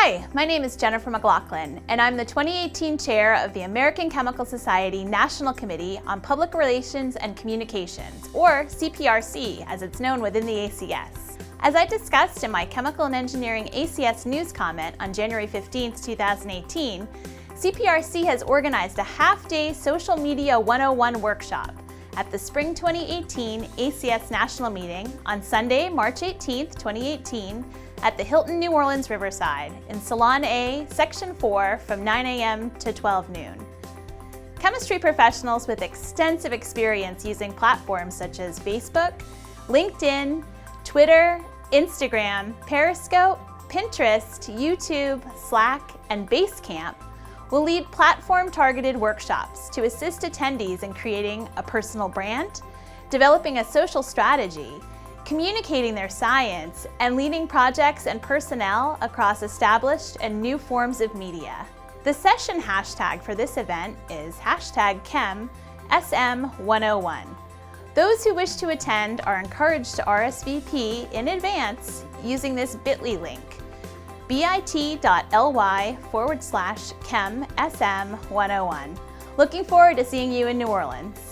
Hi, my name is Jennifer McLaughlin, and I'm the 2018 Chair of the American Chemical Society National Committee on Public Relations and Communications, or CPRC, as it's known within the ACS. As I discussed in my Chemical and Engineering ACS News comment on January 15, 2018, CPRC has organized a half-day Social Media 101 workshop at the Spring 2018 ACS National Meeting on Sunday, March 18, 2018, at the Hilton New Orleans Riverside in Salon A, Section 4 from 9 a.m. to 12 noon. Chemistry professionals with extensive experience using platforms such as Facebook, LinkedIn, Twitter, Instagram, Periscope, Pinterest, YouTube, Slack, and Basecamp will lead platform-targeted workshops to assist attendees in creating a personal brand, developing a social strategy, communicating their science, and leading projects and personnel across established and new forms of media. The session hashtag for this event is #ChemSM101. Those who wish to attend are encouraged to RSVP in advance using this bit.ly link, bit.ly/ChemSM101. Looking forward to seeing you in New Orleans.